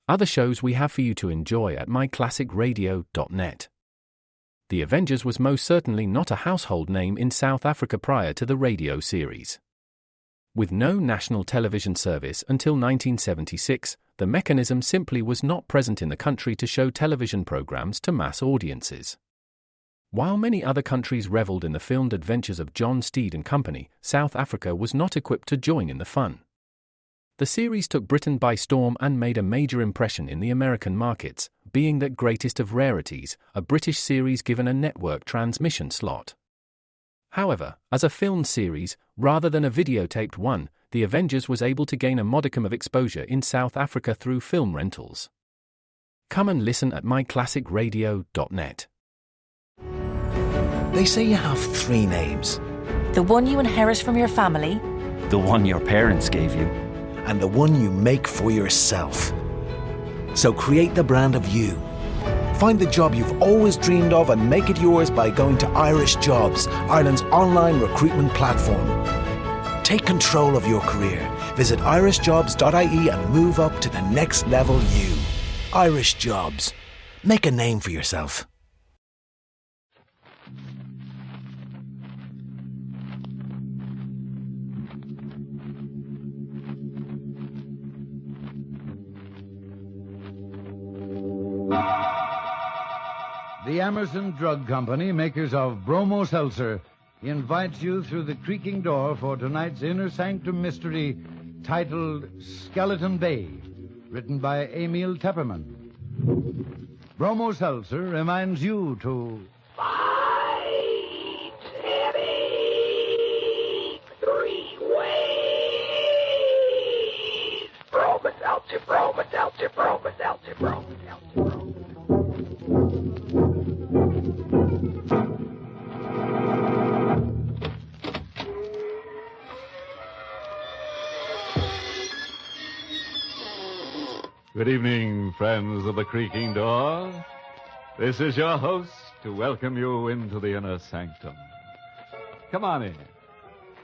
other shows we have for you to enjoy at myclassicradio.net. The Avengers was most certainly not a household name in South Africa prior to the radio series. With no national television service until 1976, the mechanism simply was not present in the country to show television programs to mass audiences. While many other countries reveled in the filmed adventures of John Steed and company, South Africa was not equipped to join in the fun. The series took Britain by storm and made a major impression in the American markets, being that greatest of rarities, a British series given a network transmission slot. However, as a filmed series, rather than a videotaped one, The Avengers was able to gain a modicum of exposure in South Africa through film rentals. Come and listen at myclassicradio.net. They say you have 3 names. The one you inherit from your family, the one your parents gave you, and the one you make for yourself. So create the brand of you. Find the job you've always dreamed of and make it yours by going to Irish Jobs, Ireland's online recruitment platform. Take control of your career. Visit irishjobs.ie and move up to the next level you. Irish Jobs. Make a name for yourself. The Emerson Drug Company, makers of Bromo Seltzer, invites you through the creaking door for tonight's inner sanctum mystery titled Skeleton Bay, written by Emil Tepperman. Bromo Seltzer reminds you to... Fight heavy 3 ways. Bromo Seltzer, Bromo Seltzer, Bromo Seltzer, Bromo Seltzer, Bromo. Good evening, friends of the creaking door. This is your host to welcome you into the inner sanctum. Come on in.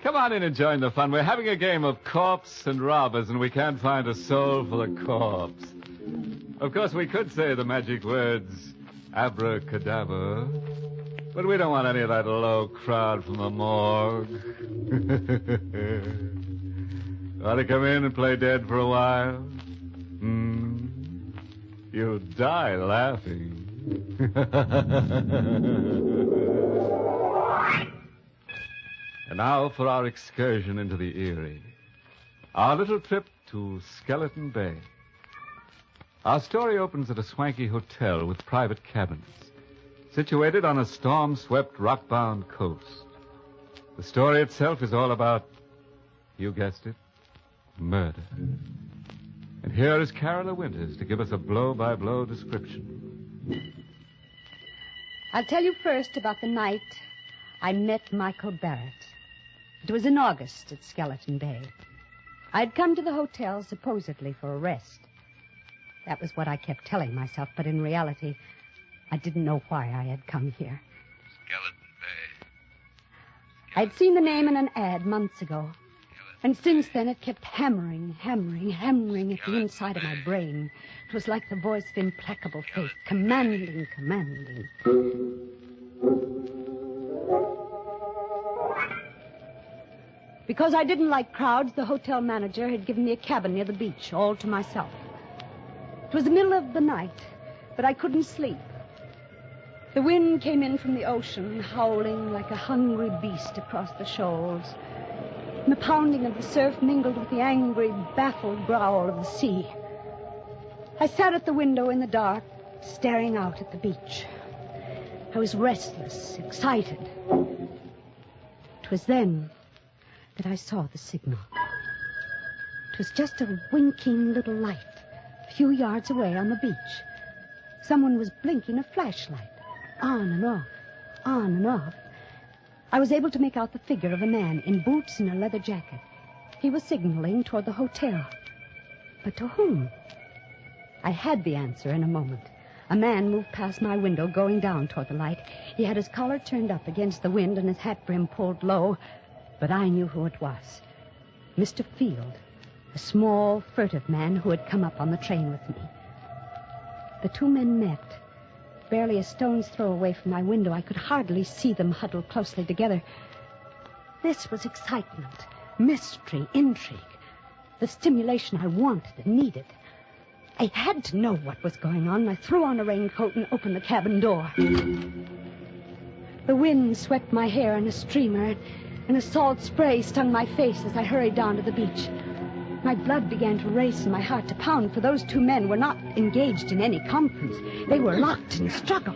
Come on in and join the fun. We're having a game of corpse and robbers, and we can't find a soul for the corpse. Of course, we could say the magic words, abracadabra, but we don't want any of that low crowd from the morgue. Want to come in and play dead for a while? You'll die laughing. And now for our excursion into the Erie. Our little trip to Skeleton Bay. Our story opens at a swanky hotel with private cabins, situated on a storm-swept, rock-bound coast. The story itself is all about, you guessed it, murder. And here is Carola Winters to give us a blow-by-blow description. I'll tell you first about the night I met Michael Barrett. It was in August at Skeleton Bay. I'd come to the hotel supposedly for a rest. That was what I kept telling myself, but in reality, I didn't know why I had come here. Skeleton Bay. I'd seen the name in an ad months ago. And since then, it kept hammering at the inside of my brain. It was like the voice of implacable fate, commanding. Because I didn't like crowds, the hotel manager had given me a cabin near the beach, all to myself. It was the middle of the night, but I couldn't sleep. The wind came in from the ocean, howling like a hungry beast across the shoals. And the pounding of the surf mingled with the angry, baffled growl of the sea. I sat at the window in the dark, staring out at the beach. I was restless, excited. It was then that I saw the signal. It was just a winking little light a few yards away on the beach. Someone was blinking a flashlight, on and off, on and off. I was able to make out the figure of a man in boots and a leather jacket. He was signaling toward the hotel. But to whom? I had the answer in a moment. A man moved past my window, going down toward the light. He had his collar turned up against the wind and his hat brim pulled low. But I knew who it was. Mr. Field, a small, furtive man who had come up on the train with me. The two men met. Barely a stone's throw away from my window, I could hardly see them huddled closely together. This was excitement, mystery, intrigue. The stimulation I wanted and needed. I had to know what was going on. I threw on a raincoat and opened the cabin door. The wind swept my hair in a streamer, and a salt spray stung my face as I hurried down to the beach. My blood began to race and my heart to pound, for those two men were not engaged in any conference. They were locked in struggle.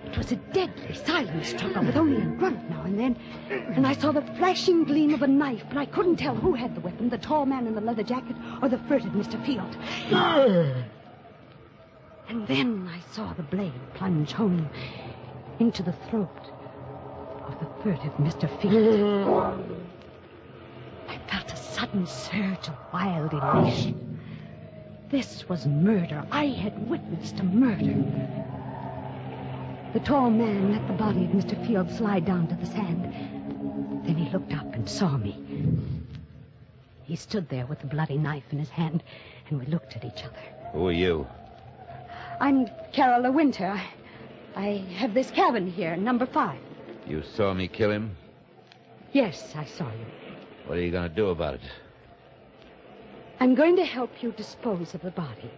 It was a deadly, silent struggle with only a grunt now and then. And I saw the flashing gleam of a knife, but I couldn't tell who had the weapon, the tall man in the leather jacket or the furtive Mr. Field. And then I saw the blade plunge home into the throat of the furtive Mr. Field. I felt a sudden surge of wild elation. This was murder. I had witnessed a murder. The tall man let the body of Mr. Field slide down to the sand. Then he looked up and saw me. He stood there with the bloody knife in his hand, and we looked at each other. Who are you? I'm Carol Winter. I have this cabin here, number 5. You saw me kill him? Yes, I saw you. What are you going to do about it? I'm going to help you dispose of the body.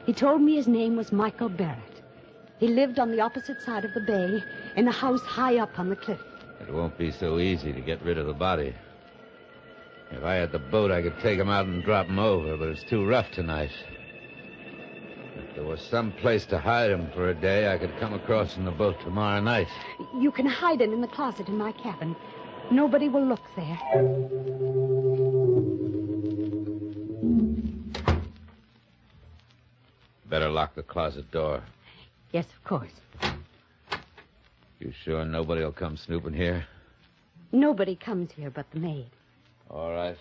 He told me his name was Michael Barrett. He lived on the opposite side of the bay, in a house high up on the cliff. It won't be so easy to get rid of the body. If I had the boat, I could take him out and drop him over, but it's too rough tonight. If there was some place to hide him for a day, I could come across in the boat tomorrow night. You can hide him in the closet in my cabin. Nobody will look there. Better lock the closet door. Yes, of course. You sure nobody will come snooping here? Nobody comes here but the maid. All right.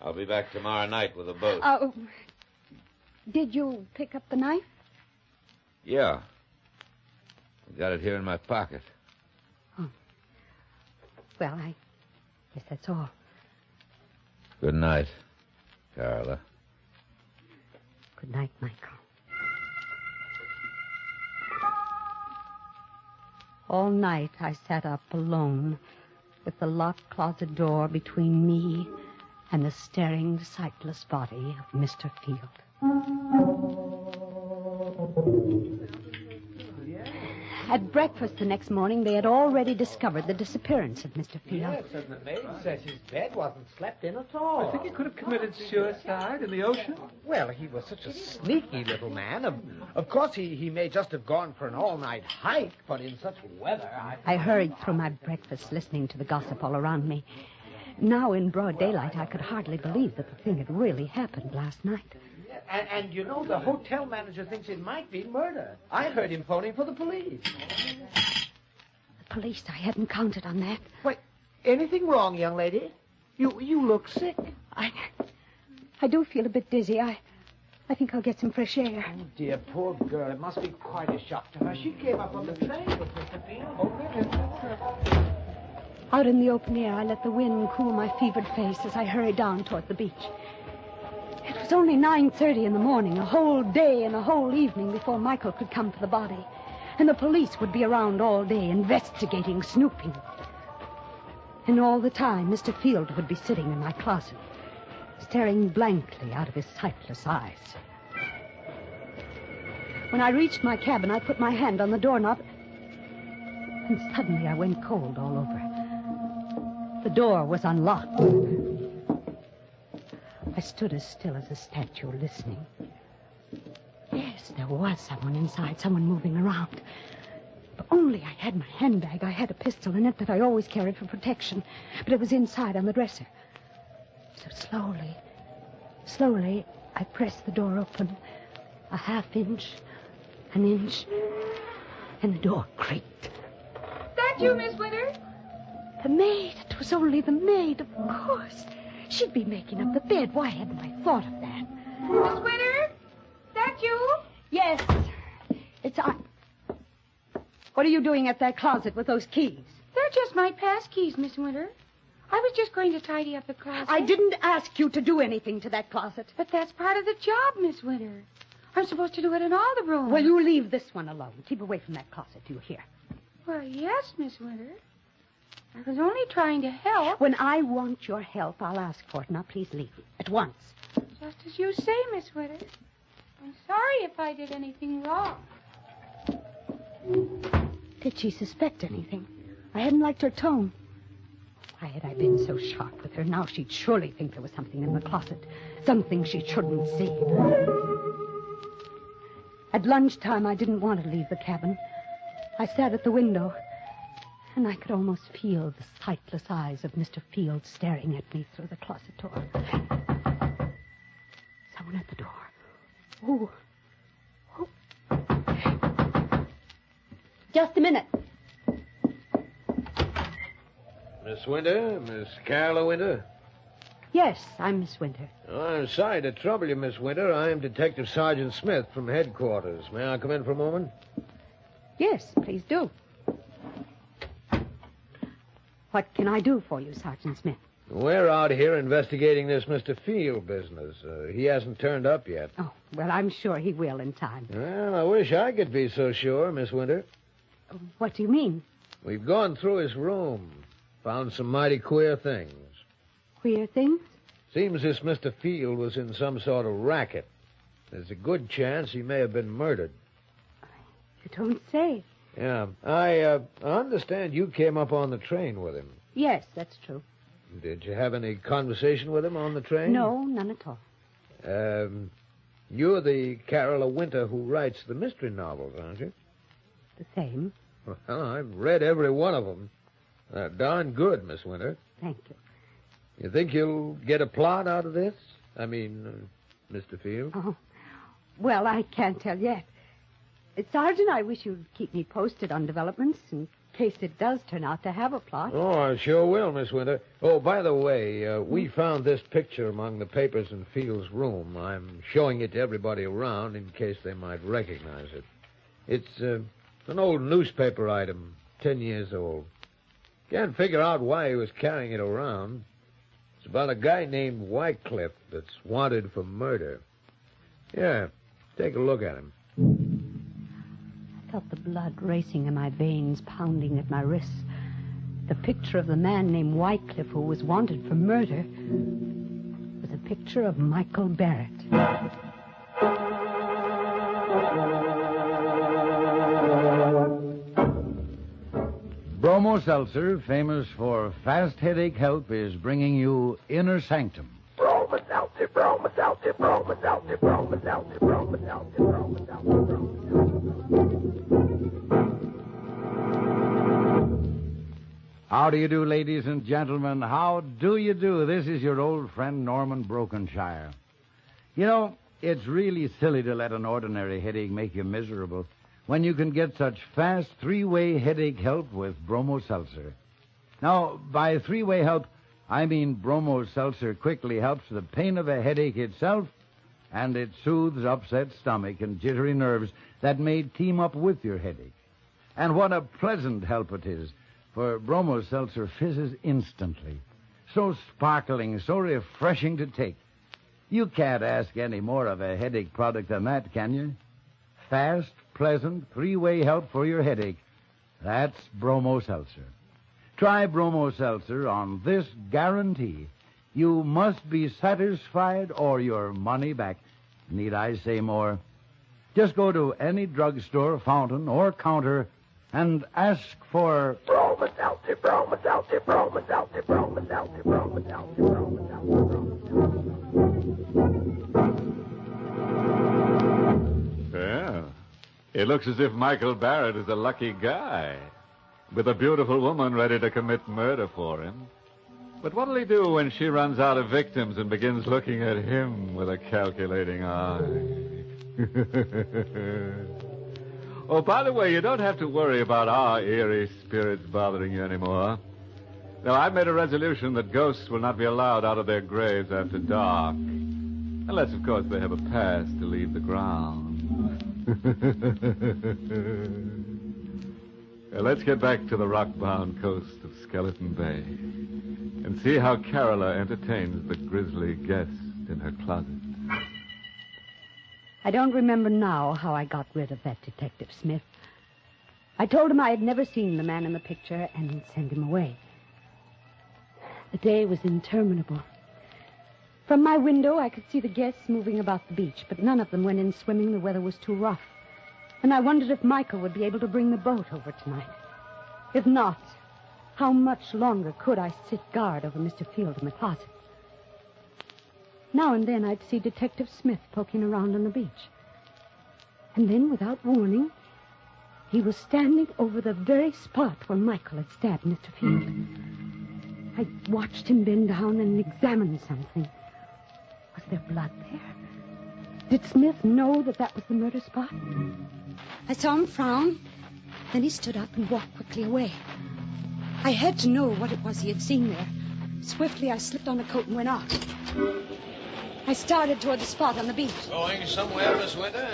I'll be back tomorrow night with a boat. Did you pick up the knife? Yeah. I got it here in my pocket. Oh. Well, I guess that's all. Good night, Carla. Good night, Michael. All night I sat up alone, with the locked closet door between me and the staring, sightless body of Mr. Field. At breakfast the next morning, they had already discovered the disappearance of Mr. Field. Yes, and the maid says his bed wasn't slept in at all. I think he could have committed suicide in the ocean. Well, he was such a sneaky little man. Of course, he may just have gone for an all-night hike, but in such weather, I hurried through my breakfast, listening to the gossip all around me. Now, in broad daylight, I could hardly believe that the thing had really happened last night. And you know, the hotel manager thinks it might be murder. I heard him phoning for the police. The police? I hadn't counted on that. Wait, anything wrong, young lady? You look sick. I do feel a bit dizzy. I think I'll get some fresh air. Oh, dear, poor girl. It must be quite a shock to her. She came up on the train with Mr. Field. Out in the open air, I let the wind cool my fevered face as I hurried down toward the beach. It was only 9:30 in the morning, a whole day and a whole evening before Michael could come for the body. And the police would be around all day, investigating, snooping. And all the time, Mr. Field would be sitting in my closet, staring blankly out of his sightless eyes. When I reached my cabin, I put my hand on the doorknob, and suddenly I went cold all over. The door was unlocked. I stood as still as a statue, listening. Yes, there was someone inside, someone moving around. If only I had my handbag. I had a pistol in it that I always carried for protection, but it was inside on the dresser. So slowly, I pressed the door open, a half inch, an inch, and the door creaked. That you, Miss Winter? The maid. It was only the maid, of course. She'd be making up the bed. Why hadn't I thought of that? Miss Winter? That you? Yes. It's I. What are you doing at that closet with those keys? They're just my pass keys, Miss Winter. I was just going to tidy up the closet. I didn't ask you to do anything to that closet. But that's part of the job, Miss Winter. I'm supposed to do it in all the rooms. Well, you leave this one alone. Keep away from that closet, do you hear? Well, yes, Miss Winter. I was only trying to help. When I want your help, I'll ask for it. Now, please leave at once. Just as you say, Miss Winter. I'm sorry if I did anything wrong. Did she suspect anything? I hadn't liked her tone. Why had I been so sharp with her? Now she'd surely think there was something in the closet. Something she shouldn't see. At lunchtime, I didn't want to leave the cabin. I sat at the window, and I could almost feel the sightless eyes of Mr. Field staring at me through the closet door. Someone at the door. Oh. Just a minute. Miss Winter? Miss Carla Winter? Yes, I'm Miss Winter. Oh, I'm sorry to trouble you, Miss Winter. I'm Detective Sergeant Smith from headquarters. May I come in for a moment? Yes, please do. What can I do for you, Sergeant Smith? We're out here investigating this Mr. Field business. He hasn't turned up yet. Oh, well, I'm sure he will in time. Well, I wish I could be so sure, Miss Winter. What do you mean? We've gone through his room, found some mighty queer things. Queer things? Seems this Mr. Field was in some sort of racket. There's a good chance he may have been murdered. You don't say. Yeah. I understand you came up on the train with him. Yes, that's true. Did you have any conversation with him on the train? No, none at all. You're the Carla Winter who writes the mystery novels, aren't you? The same. Well, I've read every one of them. They're darn good, Miss Winter. Thank you. You think you'll get a plot out of this? I mean, Mr. Field? Oh, well, I can't tell yet. Sergeant, I wish you'd keep me posted on developments in case it does turn out to have a plot. Oh, I sure will, Miss Winter. Oh, by the way, we found this picture among the papers in Field's room. I'm showing it to everybody around in case they might recognize it. It's an old newspaper item, 10 years old. Can't figure out why he was carrying it around. It's about a guy named Wycliffe that's wanted for murder. Yeah, take a look at him. I felt the blood racing in my veins, pounding at my wrists. The picture of the man named Wycliffe who was wanted for murder was a picture of Michael Barrett. Bromo Seltzer, famous for fast headache help, is bringing you Inner Sanctum. Bromo Seltzer, Bromo Seltzer, Bromo Seltzer, Bromo Seltzer, Bromo Seltzer, Bromo Seltzer, Bromo How do you do, ladies and gentlemen? How do you do? This is your old friend, Norman Brokenshire. You know, it's really silly to let an ordinary headache make you miserable when you can get such fast three-way headache help with Bromo Seltzer. Now, by three-way help, I mean Bromo Seltzer quickly helps the pain of a headache itself, and it soothes upset stomach and jittery nerves that may team up with your headache. And what a pleasant help it is, for Bromo Seltzer fizzes instantly. So sparkling, so refreshing to take. You can't ask any more of a headache product than that, can you? Fast, pleasant, three-way help for your headache. That's Bromo Seltzer. Try Bromo Seltzer on this guarantee. You must be satisfied or your money back. Need I say more? Just go to any drugstore, fountain, or counter and ask for Bromo Seltzer, Bromo Seltzer, Bromo Seltzer, Bromo Seltzer, Bromo Seltzer, Bromo Seltzer. Well, it looks as if Michael Barrett is a lucky guy, with a beautiful woman ready to commit murder for him. But what'll he do when she runs out of victims and begins looking at him with a calculating eye? Oh, by the way, you don't have to worry about our eerie spirits bothering you anymore. Now, I've made a resolution that ghosts will not be allowed out of their graves after dark. Unless, of course, they have a pass to leave the ground. Well, let's get back to the rock-bound coast of Skeleton Bay. and see how Carola entertains the grisly guest in her closet. I don't remember now how I got rid of that Detective Smith. I told him I had never seen the man in the picture and sent him away. The day was interminable. From my window, I could see the guests moving about the beach, but none of them went in swimming. The weather was too rough. And I wondered if Michael would be able to bring the boat over tonight. If not, how much longer could I sit guard over Mr. Field in the closet? Now and then I'd see Detective Smith poking around on the beach. And then, without warning, he was standing over the very spot where Michael had stabbed Mr. Field. I watched him bend down and examine something. Was there blood there? Did Smith know that was the murder spot? I saw him frown. Then he stood up and walked quickly away. I had to know what it was he had seen there. Swiftly, I slipped on a coat and went out. I started toward the spot on the beach. Going somewhere, Miss Winter?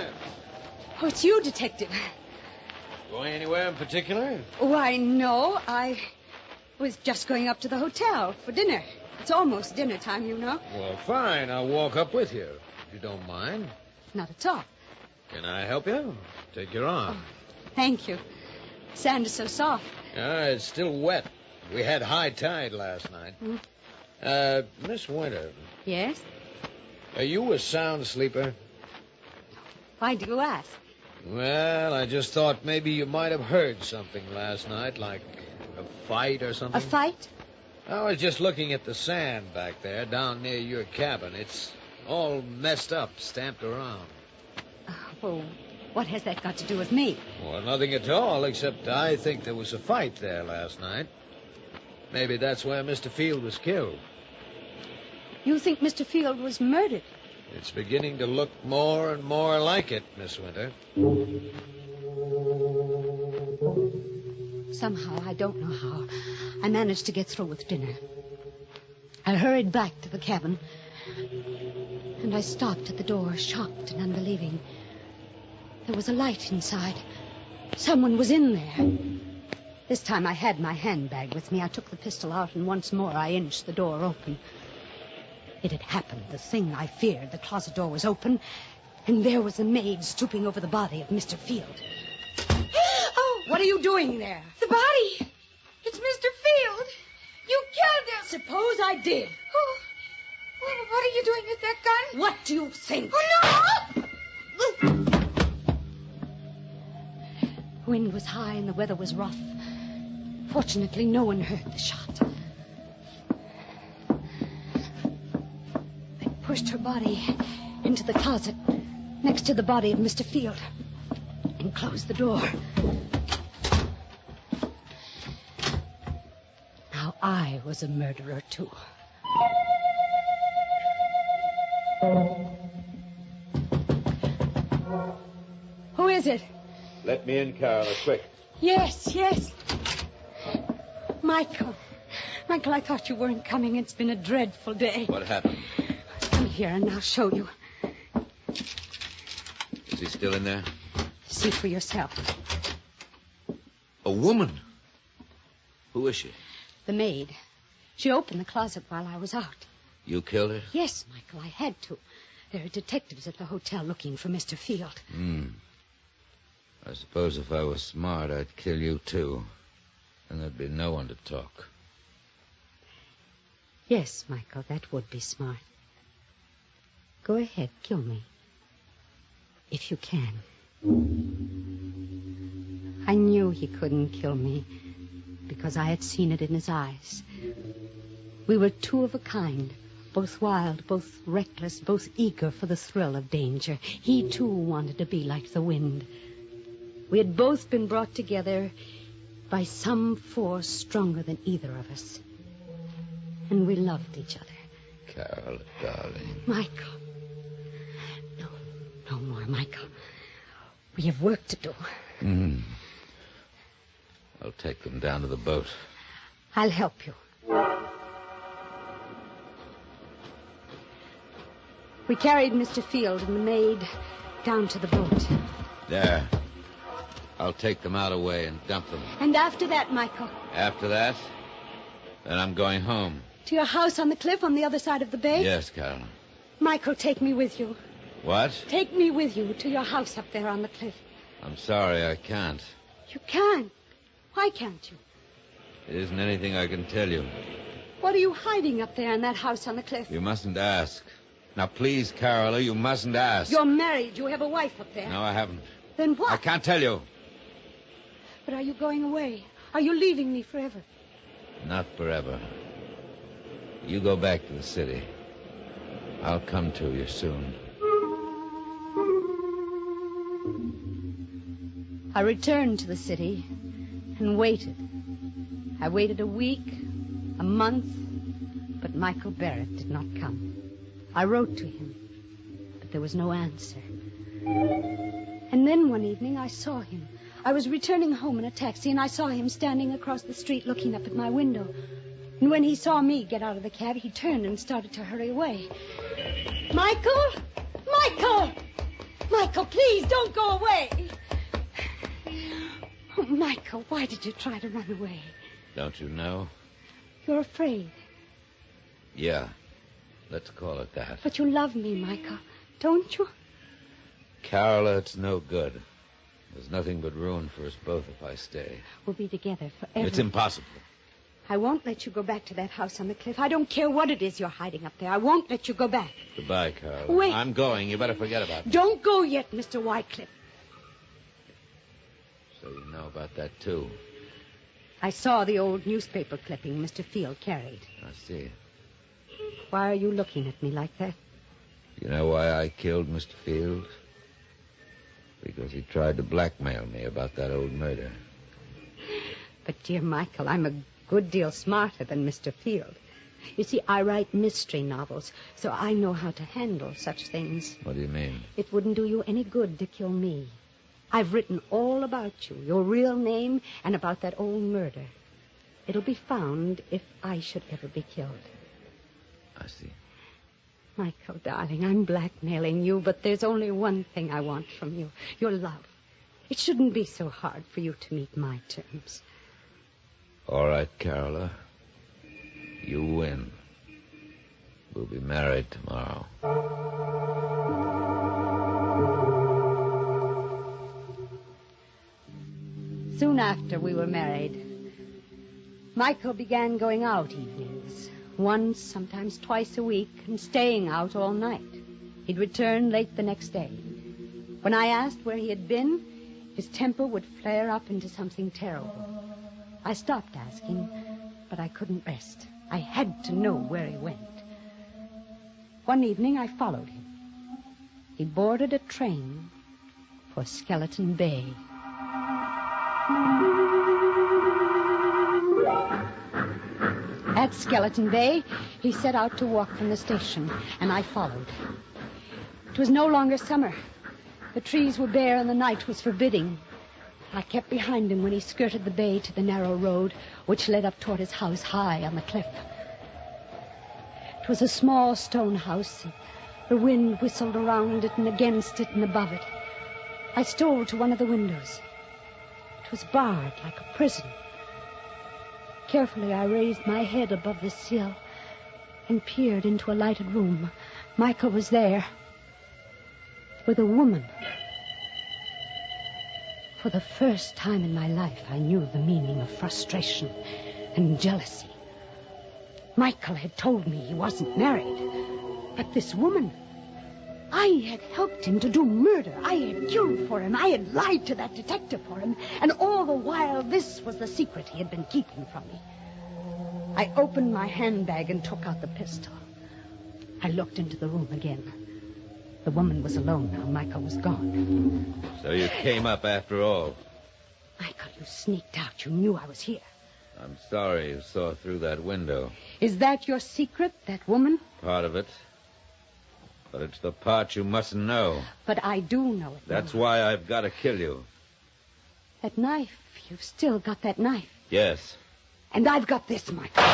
Oh, it's you, Detective. Going anywhere in particular? Why, no. I was just going up to the hotel for dinner. It's almost dinner time, you know. Well, fine. I'll walk up with you, if you don't mind. Not at all. Can I help you? Take your arm. Oh, thank you. Sand is so soft. It's still wet. We had high tide last night. Miss Winter. Yes? Are you a sound sleeper? Why do you ask? Well, I just thought maybe you might have heard something last night, like a fight or something. A fight? I was just looking at the sand back there, down near your cabin. It's all messed up, stamped around. Well, what has that got to do with me? Well, nothing at all, except I think there was a fight there last night. Maybe that's where Mr. Field was killed. You think Mr. Field was murdered? It's beginning to look more and more like it, Miss Winter. Somehow, I don't know how, I managed to get through with dinner. I hurried back to the cabin, and I stopped at the door, shocked and unbelieving. There was a light inside. Someone was in there. This time I had my handbag with me. I took the pistol out, and once more I inched the door open. It had happened, the thing I feared. The closet door was open, and there was the maid stooping over the body of Mr. Field. Oh, what are you doing there? The body. It's Mr. Field. You killed him. Suppose I did. Oh, well, what are you doing with that gun? What do you think? Oh, no! The wind was high and the weather was rough. Fortunately, no one heard the shot. I pushed her body into the closet next to the body of Mr. Field and closed the door. Now I was a murderer, too. Who is it? Let me in, Carola, quick. Yes. Michael, I thought you weren't coming. It's been a dreadful day. What happened? Come here and I'll show you. Is he still in there? See for yourself. A woman? Who is she? The maid. She opened the closet while I was out. You killed her? Yes, Michael, I had to. There are detectives at the hotel looking for Mr. Field. I suppose if I was smart, I'd kill you, too. And there'd be no one to talk. Yes, Michael, that would be smart. Go ahead, kill me. If you can. I knew he couldn't kill me because I had seen it in his eyes. We were two of a kind, both wild, both reckless, both eager for the thrill of danger. He, too, wanted to be like the wind. We had both been brought together by some force stronger than either of us. And we loved each other. Carola, darling. Michael. No more, Michael. We have work to do. I'll take them down to the boat. I'll help you. We carried Mr. Field and the maid down to the boat. There. I'll take them out away and dump them. And after that, Michael? After that, then I'm going home. To your house on the cliff on the other side of the bay? Yes, Carol. Michael, take me with you. What? Take me with you to your house up there on the cliff. I'm sorry, I can't. You can't. Why can't you? It isn't anything I can tell you. What are you hiding up there in that house on the cliff? You mustn't ask. Now, please, Carola, you mustn't ask. You're married. You have a wife up there. No, I haven't. Then what? I can't tell you. But are you going away? Are you leaving me forever? Not forever. You go back to the city. I'll come to you soon. I returned to the city and waited. I waited a week, a month, but Michael Barrett did not come. I wrote to him, but there was no answer. And then one evening I saw him. I was returning home in a taxi, and I saw him standing across the street looking up at my window. And when he saw me get out of the cab, he turned and started to hurry away. Michael! Michael! Michael, please don't go away! Oh, Michael, why did you try to run away? Don't you know? You're afraid. Yeah. Let's call it that. But you love me, Michael, don't you? Carola, it's no good. There's nothing but ruin for us both if I stay. We'll be together forever. It's impossible. I won't let you go back to that house on the cliff. I don't care what it is you're hiding up there. I won't let you go back. Goodbye, Carola. Wait. I'm going. You better forget about it. Don't go yet, Mr. Wycliffe. So you know about that, too. I saw the old newspaper clipping Mr. Field carried. I see. Why are you looking at me like that? You know why I killed Mr. Field? Because he tried to blackmail me about that old murder. But, dear Michael, I'm a good deal smarter than Mr. Field. You see, I write mystery novels, so I know how to handle such things. What do you mean? It wouldn't do you any good to kill me. I've written all about you, your real name, and about that old murder. It'll be found if I should ever be killed. I see. Michael, darling, I'm blackmailing you, but there's only one thing I want from you, your love. It shouldn't be so hard for you to meet my terms. All right, Carola. You win. We'll be married tomorrow. Soon after we were married, Michael began going out evenings, once, sometimes twice a week, and staying out all night. He'd return late the next day. When I asked where he had been, his temper would flare up into something terrible. I stopped asking, but I couldn't rest. I had to know where he went. One evening, I followed him. He boarded a train for Skeleton Bay. At Skeleton Bay, he set out to walk from the station, and I followed. It was no longer summer. The trees were bare and the night was forbidding. I kept behind him when he skirted the bay to the narrow road which led up toward his house high on the cliff. It was a small stone house. The wind whistled around it and against it and above it. I stole to one of the windows. It was barred like a prison. Carefully, I raised my head above the sill and peered into a lighted room. Michael was there with a woman. For the first time in my life, I knew the meaning of frustration and jealousy. Michael had told me he wasn't married. But this woman, I had helped him to do murder. I had killed for him. I had lied to that detective for him. And all the while, this was the secret he had been keeping from me. I opened my handbag and took out the pistol. I looked into the room again. The woman was alone now. Michael was gone. So you came up after all. Michael, you sneaked out. You knew I was here. I'm sorry you saw through that window. Is that your secret, that woman? Part of it. But it's the part you mustn't know. But I do know it. That's why I've got to kill you. That knife. You've still got that knife. Yes. And I've got this, Michael.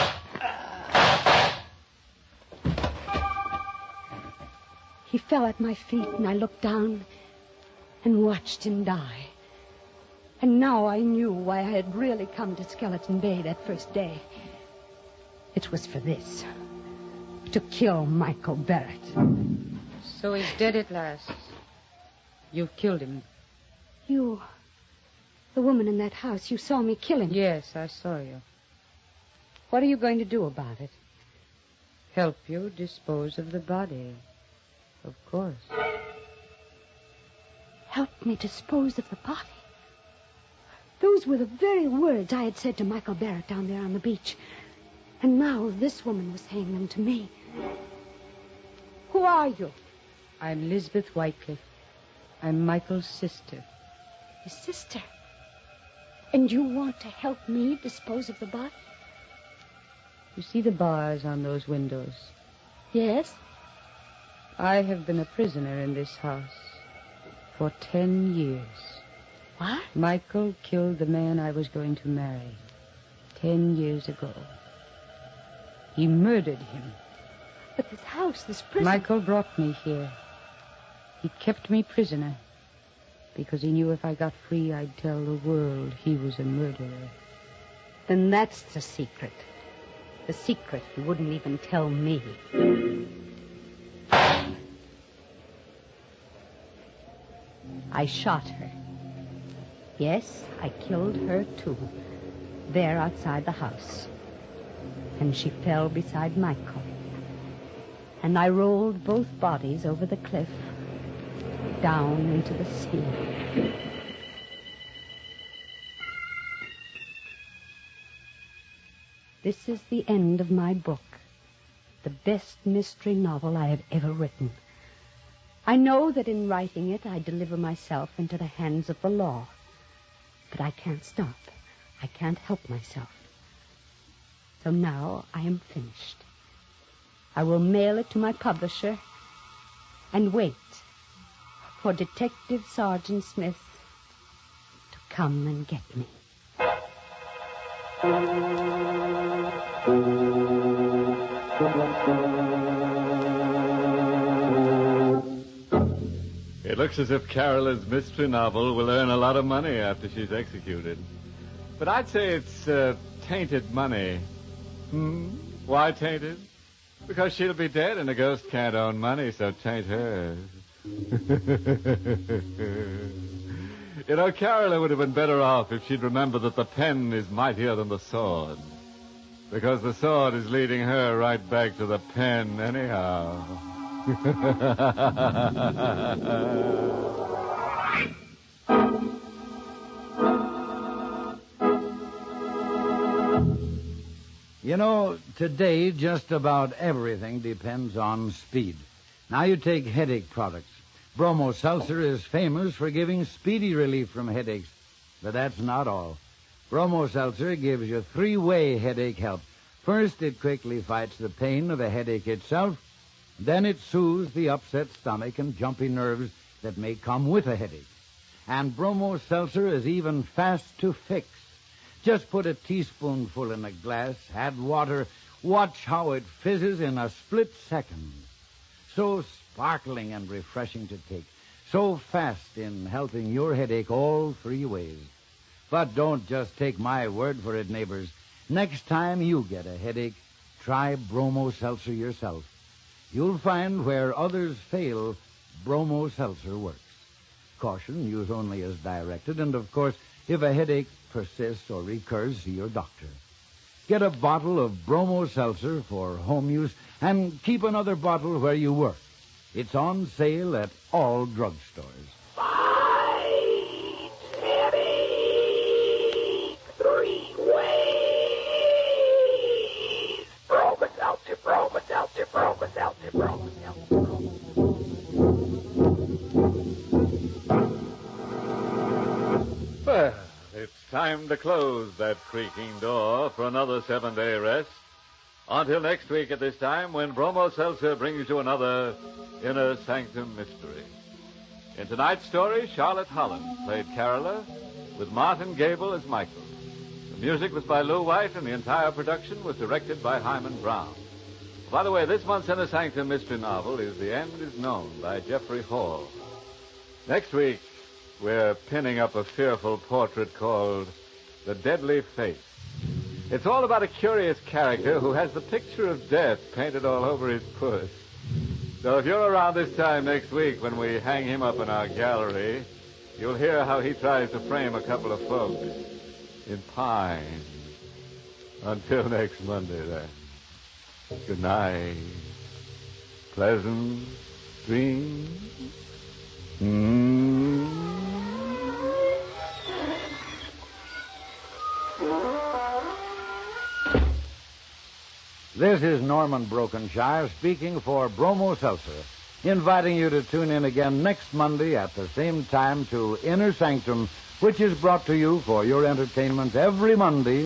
He fell at my feet, and I looked down and watched him die. And now I knew why I had really come to Skeleton Bay that first day. It was for this. To kill Michael Barrett. So he's dead at last. You've killed him. You... The woman in that house, you saw me kill him. Yes, I saw you. What are you going to do about it? Help you dispose of the body. Of course. Help me dispose of the body? Those were the very words I had said to Michael Barrett down there on the beach. And now this woman was saying them to me. Who are you? I'm Lisbeth Whitecliffe. I'm Michael's sister. His sister? And you want to help me dispose of the body? You see the bars on those windows? Yes. I have been a prisoner in this house for 10 years. What? Michael killed the man I was going to marry 10 years ago. He murdered him. But this house, this prison... Michael brought me here. He kept me prisoner because he knew if I got free, I'd tell the world he was a murderer. Then that's the secret. The secret you wouldn't even tell me. I shot her. Yes, I killed her, too. There outside the house. And she fell beside Michael. And I rolled both bodies over the cliff, down into the sea. This is the end of my book, the best mystery novel I have ever written. I know that in writing it, I deliver myself into the hands of the law. But I can't stop. I can't help myself. So now I am finished. I will mail it to my publisher and wait for Detective Sergeant Smith to come and get me. It looks as if Carola's mystery novel will earn a lot of money after she's executed. But I'd say it's tainted money. Why tainted? Because she'll be dead and a ghost can't own money, so taint her. You know, Carola would have been better off if she'd remembered that the pen is mightier than the sword. Because the sword is leading her right back to the pen anyhow. You know, today just about everything depends on speed. Now you take headache products. Bromo Seltzer is famous for giving speedy relief from headaches. But that's not all. Bromo Seltzer gives you three-way headache help. First, it quickly fights the pain of a headache itself. Then it soothes the upset stomach and jumpy nerves that may come with a headache. And Bromo Seltzer is even fast to fix. Just put a teaspoonful in a glass, add water, watch how it fizzes in a split second. So sparkling and refreshing to take. So fast in helping your headache all three ways. But don't just take my word for it, neighbors. Next time you get a headache, try Bromo Seltzer yourself. You'll find where others fail, Bromo Seltzer works. Caution, use only as directed, and of course, if a headache persists or recurs, see your doctor. Get a bottle of Bromo Seltzer for home use and keep another bottle where you work. It's on sale at all drugstores. Fight headache 3 ways. Bromo Seltzer, Bromo Seltzer, Bromo Seltzer, Bromo Seltzer. Well, it's time to close that creaking door for another 7-day rest. Until next week at this time, when Bromo Seltzer brings you another Inner Sanctum mystery. In tonight's story, Charlotte Holland played Carola, with Martin Gable as Michael. The music was by Lou White, and the entire production was directed by Hyman Brown. By the way, this month's Inner Sanctum mystery novel is The End Is Known by Jeffrey Hall. Next week, we're pinning up a fearful portrait called The Deadly Face. It's all about a curious character who has the picture of death painted all over his puss. So if you're around this time next week when we hang him up in our gallery, you'll hear how he tries to frame a couple of folks in pine. Until next Monday, then. Good night. Pleasant dreams. This is Norman Brokenshire speaking for Bromo Seltzer, inviting you to tune in again next Monday at the same time to Inner Sanctum, which is brought to you for your entertainment every Monday